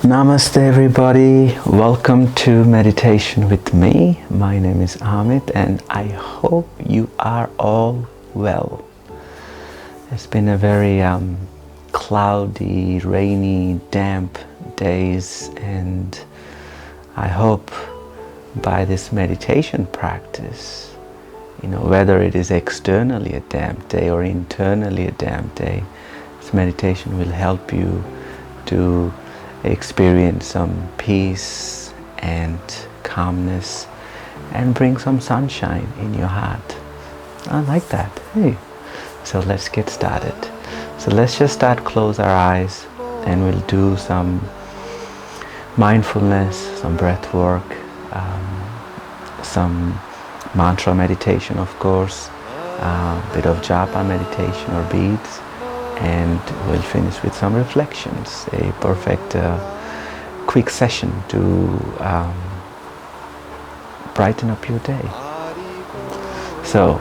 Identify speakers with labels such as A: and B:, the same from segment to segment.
A: Namaste everybody, welcome to meditation with me. My name is Amit and I hope you are all well. It's been a very cloudy, rainy, damp days, and I hope by this meditation practice, whether it is externally a damp day or internally a damp day, this meditation will help you to experience some peace and calmness and bring some sunshine in your heart. I like that. Hey. So let's get started. So let's just start, close our eyes, and we'll do some mindfulness, some breath work, some mantra meditation, of course, a bit of japa meditation or beads, and we'll finish with some reflections, a perfect quick session to brighten up your day. So,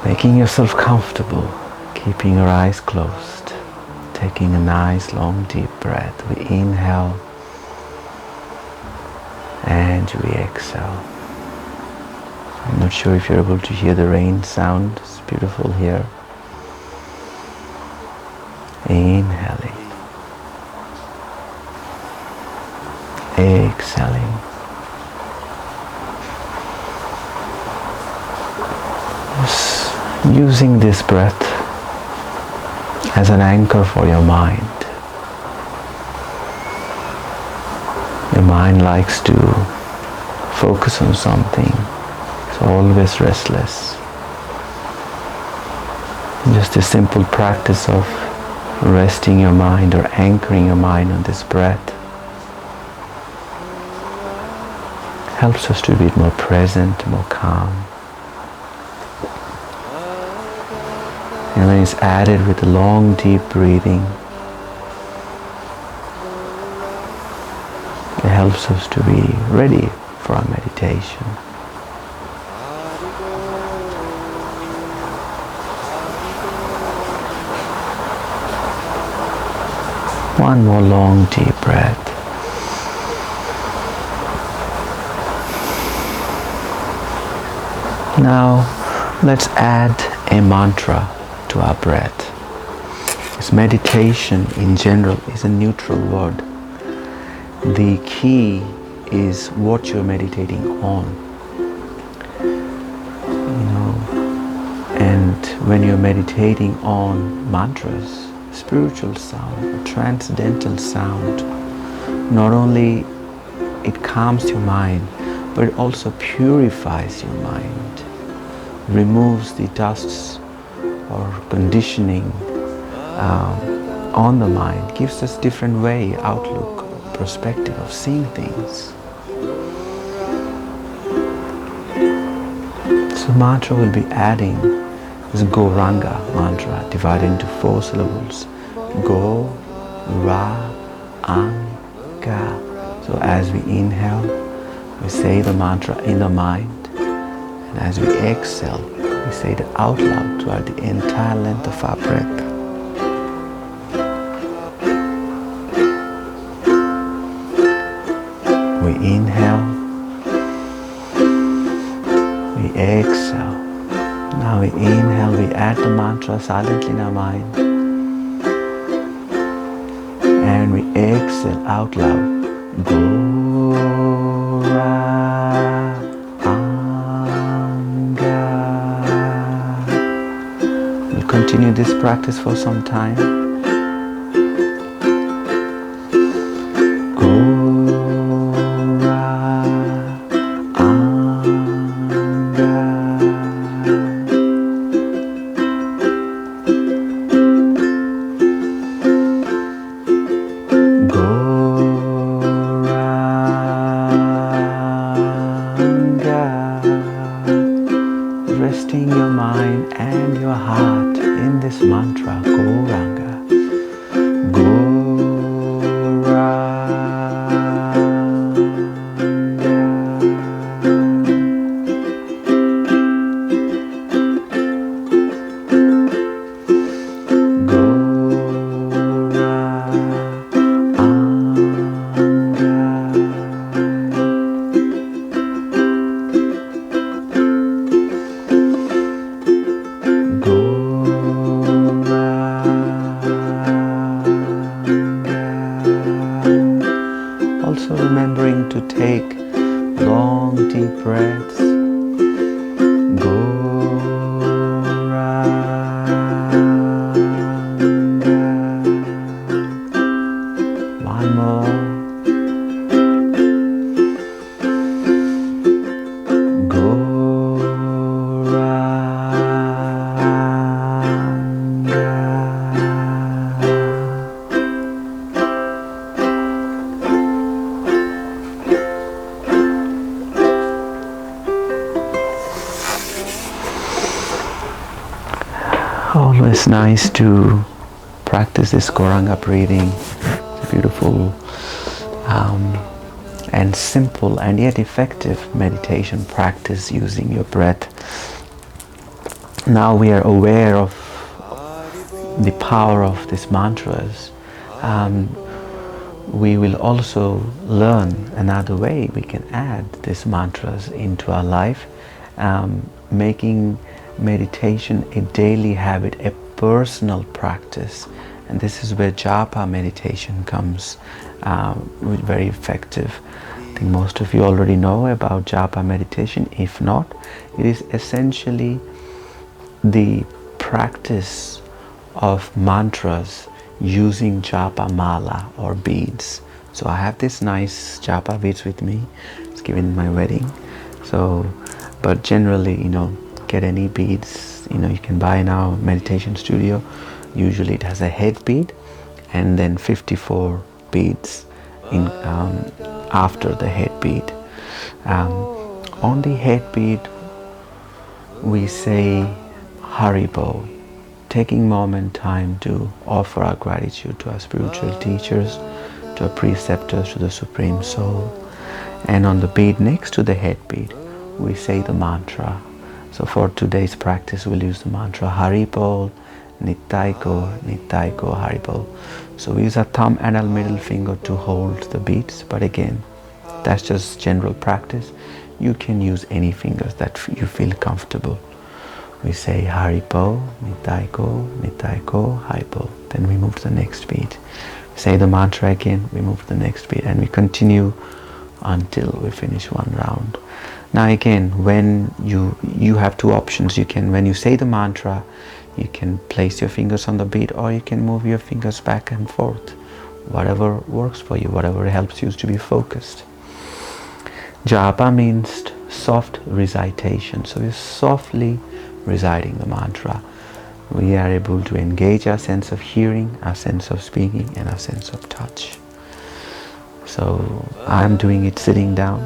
A: making yourself comfortable, keeping your eyes closed, taking a nice long deep breath. We inhale and we exhale. I'm not sure if you're able to hear the rain sound. It's beautiful here. Inhaling, exhaling. Just using this breath as an anchor for your mind. Your mind likes to focus on something. It's always restless. Just a simple practice of resting your mind or anchoring your mind on this breath helps us to be more present, more calm. And when it's added with long deep breathing, it helps us to be ready for our meditation. One more long deep breath. Now let's add a mantra to our breath. This meditation in general is a neutral word. The key is what you're meditating on. And when you're meditating on mantras, spiritual sound, transcendental sound, not only it calms your mind, but it also purifies your mind, removes the dusts or conditioning on the mind, gives us different way, outlook, perspective of seeing things. So mantra will be adding this Goranga mantra, divided into 4 syllables. Go, Ra, Ang, Ga. So as we inhale, we say the mantra in the mind, and as we exhale, we say it out loud throughout the entire length of our breath. We inhale, we exhale. Now we inhale, we add the mantra silently in our mind, and we exhale out loud. Go, Ra, Ang, Ga. We'll continue this practice for some time. Go, Ra, Ang, Ga. Resting your mind and your heart in this mantra, Goranga. to take long deep breaths. One more. Always nice to practice this Goranga breathing. It's a beautiful and simple and yet effective meditation practice using your breath. Now we are aware of the power of these mantras. We will also learn another way we can add these mantras into our life, making meditation a daily habit, a personal practice. And this is where japa meditation comes very effective. I think most of you already know about japa meditation. If not, it is essentially the practice of mantras using japa mala or beads. So I have this nice japa beads with me. It's given in my wedding. So, but generally, get any beads, you can buy now meditation studio. Usually it has a head bead and then 54 beads in after the head bead. On the head bead we say Haribo, taking moment time to offer our gratitude to our spiritual teachers, to our preceptors, to the Supreme Soul. And on the bead next to the head bead we say the mantra. So for today's practice we'll use the mantra Haribol, Nittaiko, Nittaiko, Haribol. So we use our thumb and our middle finger to hold the beads, but again, that's just general practice. You can use any fingers that you feel comfortable. We say Haribo, Nittaiko, Nittaiko, Haribol. Then we move to the next beat. We say the mantra again, we move to the next beat, and we continue until we finish one round. Now again, when you have two options. You can, when you say the mantra, you can place your fingers on the beat, or you can move your fingers back and forth. Whatever works for you, whatever helps you to be focused. Japa means soft recitation. So we're softly reciting the mantra. We are able to engage our sense of hearing, our sense of speaking, and our sense of touch. So I'm doing it sitting down,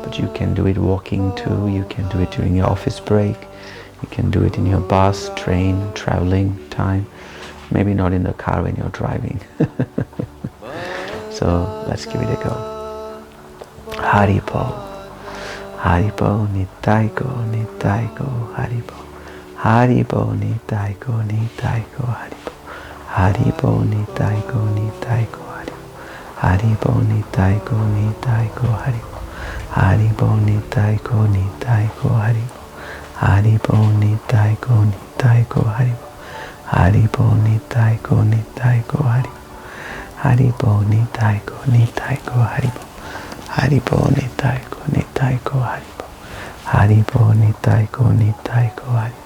A: but you can do it walking too. You can do it during your office break. You can do it in your bus, train, traveling time. Maybe not in the car when you're driving. So let's give it a go. Haribo, Haribo, Nittaiko, Nittaiko, Haribo. Haribo, Nittaiko, Nittaiko, Haribo. Haribo, Nittaiko, Nittaiko, Haribo. Haribo, Nittaiko, Nittaiko, Haribo. Haribo, Nittaiko, Nittaiko, Haribo. Haribo, Nittaiko, Nittaiko, Haribo. Haribo, Nittaiko, Nittaiko, Haribo. Haribo, Nittaiko, Nittaiko, Haribo. Haribo, Nittaiko, Nittaiko, Haribo. Haribo, Nittaiko, Nittaiko, Haribo.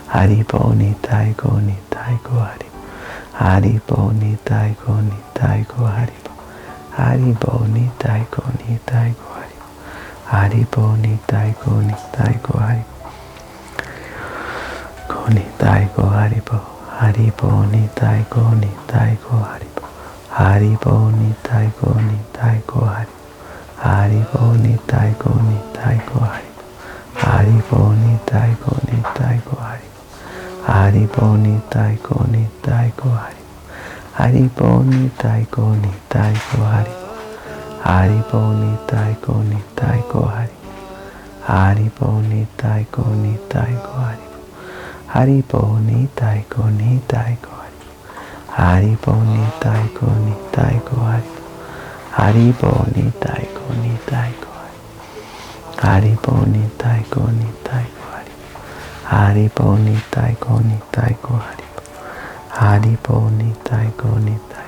A: Haribo, Nittaiko, Nittaiko, Haribo. Haribo, Nittaiko, Nittaiko, Haribo. Haribo, Nittaiko, Nittaiko, Haribo. Haribo, Nittaiko, Nittaiko, Haribo. Nittaiko, Haribo. Haribo, Nittaiko, Nittaiko, Haribo. Haribo, Nittaiko, Nittaiko, Haribo. Haribo, Nittaiko, Nittaiko, Haribo. Haribo, Nittaiko, Nittaiko, Haribo. Haribo, Nittaiko, Nittaiko, Haribo. Haribo, Nittaiko, Nittaiko, Haribo. Haribo, Nittaiko, Nittaiko, Haribo. Haribo, Nittaiko, Nittaiko, Haribo. Haribo, Nittaiko, Nittaiko, Haribo. Haribo, Nittaiko, Nittaiko, Haribo. Haribo, Nittaiko, Nittaiko, Haribo. Haribo, Nittaiko, Nittaiko, Haribo. Haribo, Nittaiko, Nittaiko, Haribo. Haribo, Nittaiko, Nittaiko.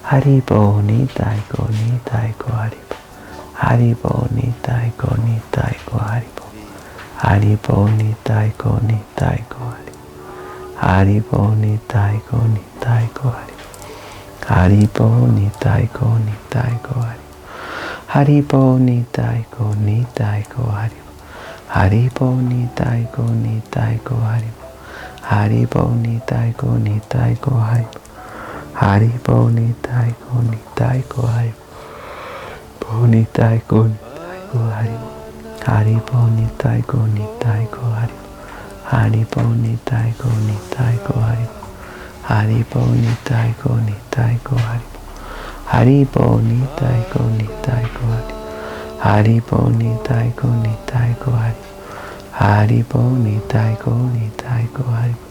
A: Haribo, Nittaiko, Nittaiko, Haribo. Haribo nitai ko nitai ko haribo. Haribo nitai ko nitai ko haribo. Haribo nitai ko nitai ko haribo. Haribo nitai ko nitai ko haribo. Haribo nitai ko nitai ko haribo. Haribo nitai ko nitai ko haribo. Haribo nitai ko nitai ko haribo. Haribo nitai ko nitai ko haribo. Nitai ko nitai ko haribo. Haribo nitai ko nitai ko haribo. Haribo nitai ko nitai ko haribo. Haribo nitai ko nitai ko haribo. Haribo nitai ko nitai ko haribo. Haribo nitai ko nitai ko haribo. Haribo nitai ko nitai ko haribo.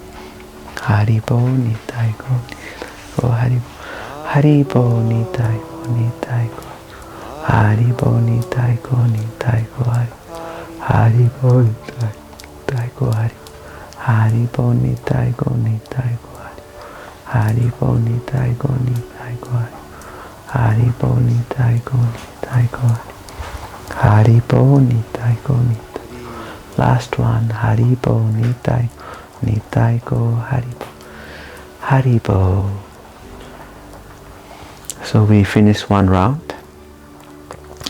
A: Haribo nitai ko nitai ko haribo. Haribo nitai ko nitai ko. Haribo nitai ko nitai ko haribo. Haribo nitai ko haribo. Haribo nitai ko nitai ko haribo. Haribo nitai ko nitai ko haribo. Haribo nitai ko nitai ko haribo. Haribo nitai ko nitai. Last one. Haribo nitai nitai ko haribo. Haribo. So we finished one round.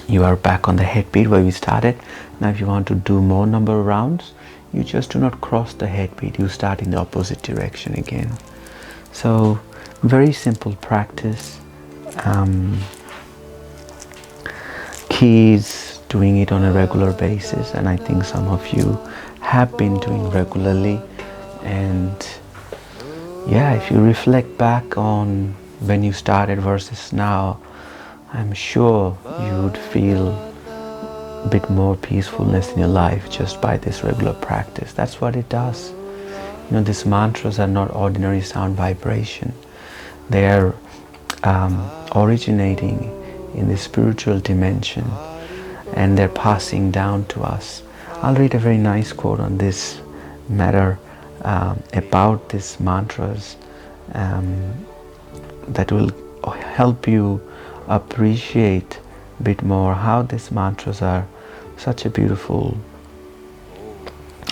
A: You are back on the headbeat where we started. Now if you want to do more number of rounds, you just do not cross the headbeat. You start in the opposite direction again. So very simple practice. Keys doing it on a regular basis, and I think some of you have been doing regularly. And yeah, if you reflect back on when you started versus now, I'm sure you would feel a bit more peacefulness in your life just by this regular practice. That's what it does. You know, these mantras are not ordinary sound vibration. They are originating in the spiritual dimension, and they're passing down to us. I'll read a very nice quote on this matter about these mantras that will help you appreciate a bit more how these mantras are such a beautiful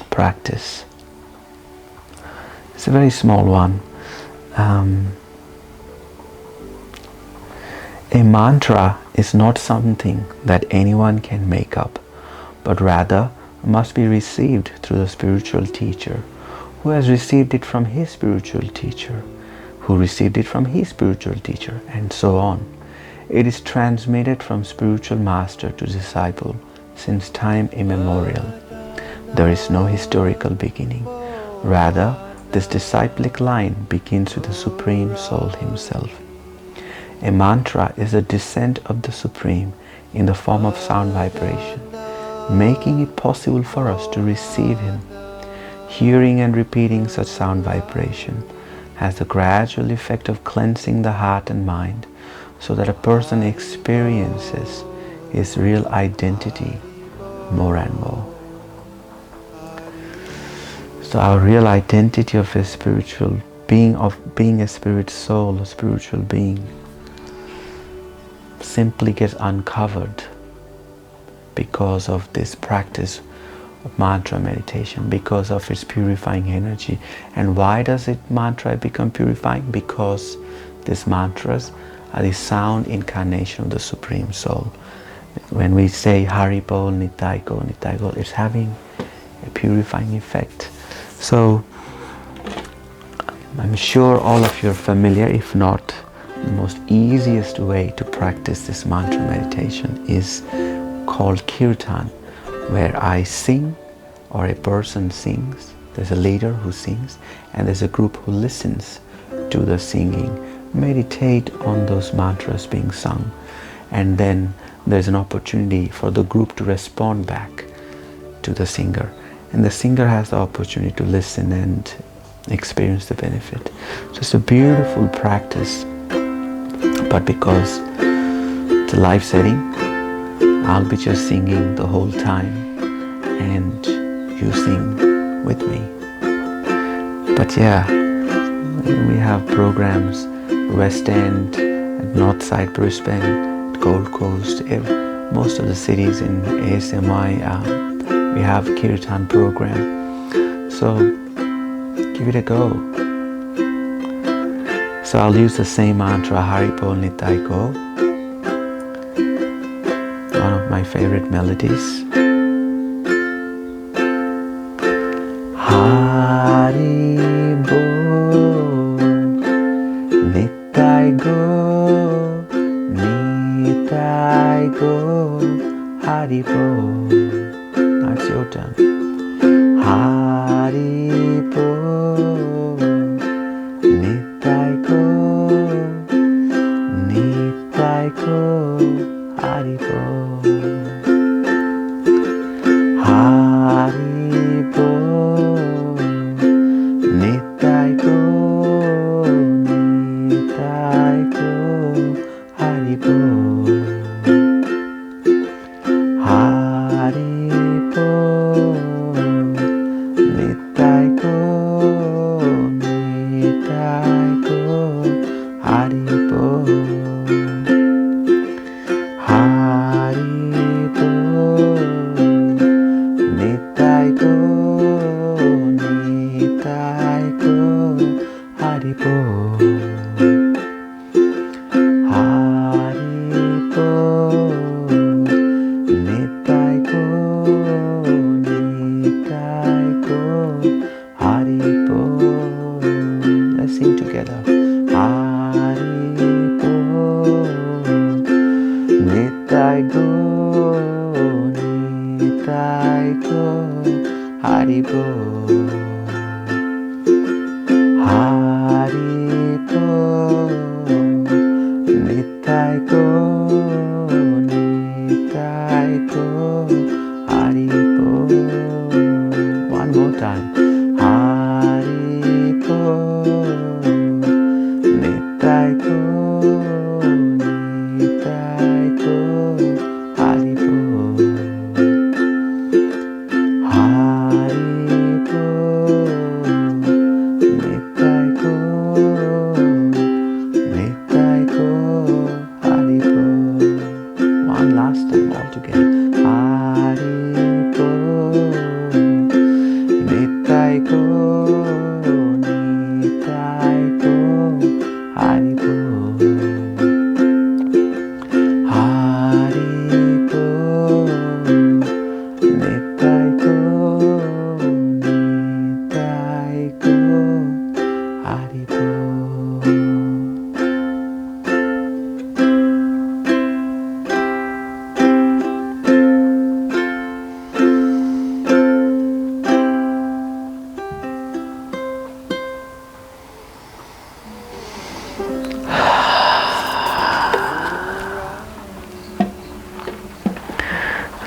A: practice. It's a very small one. A mantra is not something that anyone can make up, but rather must be received through the spiritual teacher, who has received it from his spiritual teacher, who received it from his spiritual teacher, and so on. It is transmitted from spiritual master to disciple since time immemorial. There is no historical beginning. Rather, this disciplic line begins with the Supreme Soul himself. A mantra is a descent of the Supreme in the form of sound vibration, making it possible for us to receive him. Hearing and repeating such sound vibration has the gradual effect of cleansing the heart and mind, so that a person experiences his real identity more and more. So our real identity of a spiritual being, of being a spirit soul, a spiritual being, simply gets uncovered because of this practice of mantra meditation, because of its purifying energy. And why does it mantra become purifying? Because these mantras are the sound incarnation of the Supreme Soul. When we say Haribo Nitai Ko Nitai Ko, it's having a purifying effect. So I'm sure all of you are familiar. If not, the most easiest way to practice this mantra meditation is called kirtan, where I sing or a person sings. There's a leader who sings and there's a group who listens to the singing. Meditate on those mantras being sung, and then there's an opportunity for the group to respond back to the singer, and the singer has the opportunity to listen and experience the benefit. So it's a beautiful practice, but because it's a live setting, I'll be just singing the whole time and you sing with me. But yeah, we have programs West End, at North Side Brisbane, Gold Coast, most of the cities in ASMY, we have kirtan program. So give it a go. So I'll use the same mantra, Haribol Nitai Go, one of my favorite melodies. Haribol Nitai Go, Nitai Go, Haribol. Now it's your turn. Haribol Nitai Go, Nitai Go, Haribol. Haribol Nitai Go, Nitai Go, Haribol. Haribol Nitai Go, Nitai Go, Haribol. Haribol Nitai Go, Nitai Go, Haribol. Haribol Nitai Go, Nitai Go, Haribol. Let's sing together. Haribol Nitai Go, Nitai Go, Haribol. Haribol Nitai Go, Nitai Go, Haribol. One more time. Haribol Nitai Go, Nitai Go, Haribol. Haribol Nitai Go, Nitai Go, Haribol. One last time all together. Haribol Nitai Go, Nitai Go, Haribol. Haribol Nitai Go, Nitai Go, Haribol.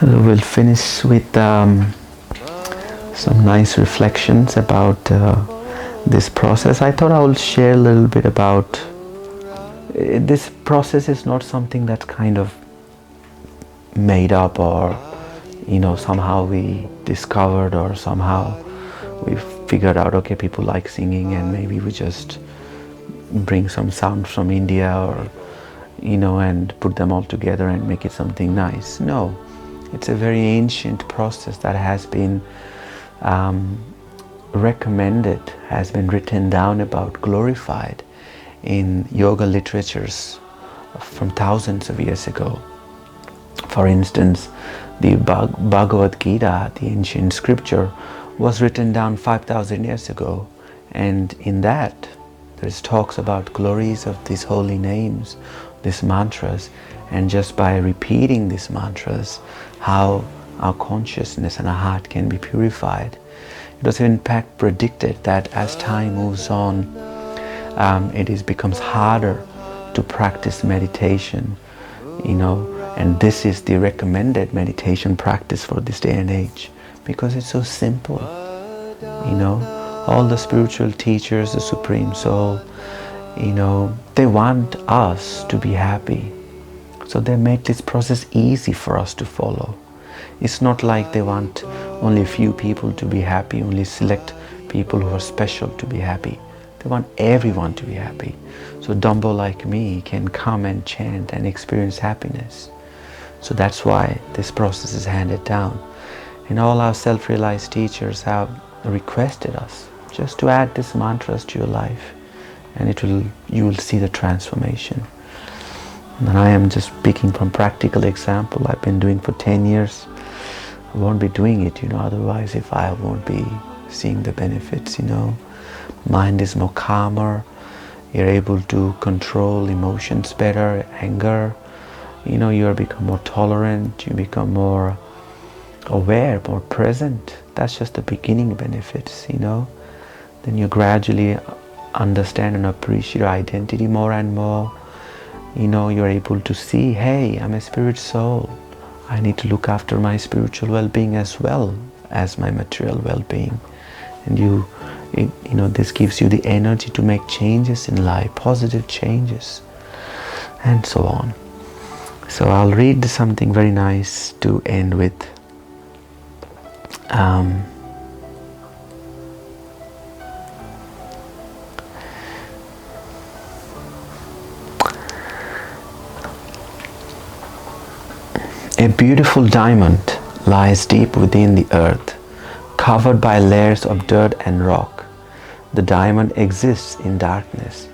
A: We'll finish with some nice reflections about this process. I thought I will share a little bit about this process. Is not something that's kind of made up, or somehow we discovered, or somehow we figured out, okay, people like singing and maybe we just bring some sounds from India, or and put them all together and make it something nice. No, it's a very ancient process that has been recommended, has been written down about, glorified in yoga literatures from thousands of years ago. For instance, the Bhagavad Gita, the ancient scripture, was written down 5,000 years ago, and in that there's talks about glories of these holy names, these mantras, and just by repeating these mantras, how our consciousness and our heart can be purified. It was in fact predicted that as time moves on, it becomes harder to practice meditation, and this is the recommended meditation practice for this day and age, because it's so simple. All the spiritual teachers, the Supreme Soul, they want us to be happy. So they make this process easy for us to follow. It's not like they want only a few people to be happy, only select people who are special to be happy. They want everyone to be happy. So Dumbo like me can come and chant and experience happiness. So that's why this process is handed down. And all our self-realized teachers have requested us just to add these mantras to your life, and you will see the transformation. And I am just speaking from practical example. I've been doing for 10 years. I won't be doing it, otherwise if I won't be seeing the benefits, Mind is more calmer. You're able to control emotions better, anger. You become more tolerant. You become more aware, more present. That's just the beginning benefits, Then you gradually understand and appreciate your identity more and more. You're able to see, hey, I'm a spirit soul. I need to look after my spiritual well-being as well as my material well-being. And this gives you the energy to make changes in life, positive changes, and so on. So I'll read something very nice to end with. A beautiful diamond lies deep within the earth, covered by layers of dirt and rock. The diamond exists in darkness,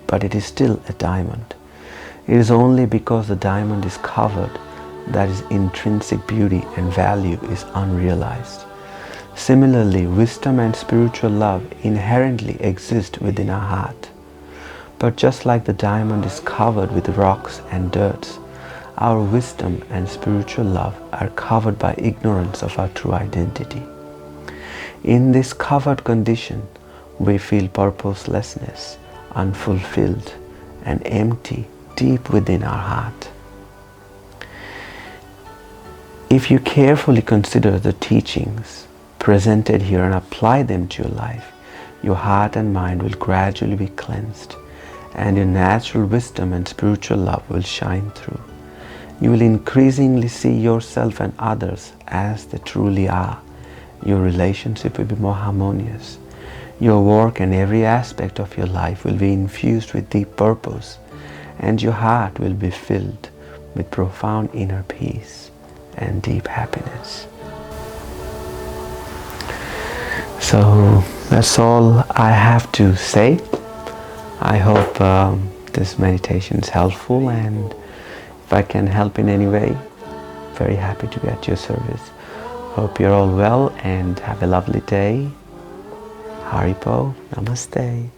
A: but it is still a diamond. It is only because the diamond is covered that its intrinsic beauty and value is unrealized. Similarly, wisdom and spiritual love inherently exist within our heart. But just like the diamond is covered with rocks and dirt, our wisdom and spiritual love are covered by ignorance of our true identity. In this covered condition, we feel purposelessness, unfulfilled, and empty deep within our heart. If you carefully consider the teachings presented here and apply them to your life, your heart and mind will gradually be cleansed, and your natural wisdom and spiritual love will shine through. You will increasingly see yourself and others as they truly are. Your relationship will be more harmonious. Your work and every aspect of your life will be infused with deep purpose, and your heart will be filled with profound inner peace and deep happiness. So that's all I have to say. I hope this meditation is helpful, and if I can help in any way, very happy to be at your service. Hope you're all well and have a lovely day. Haripo, Namaste.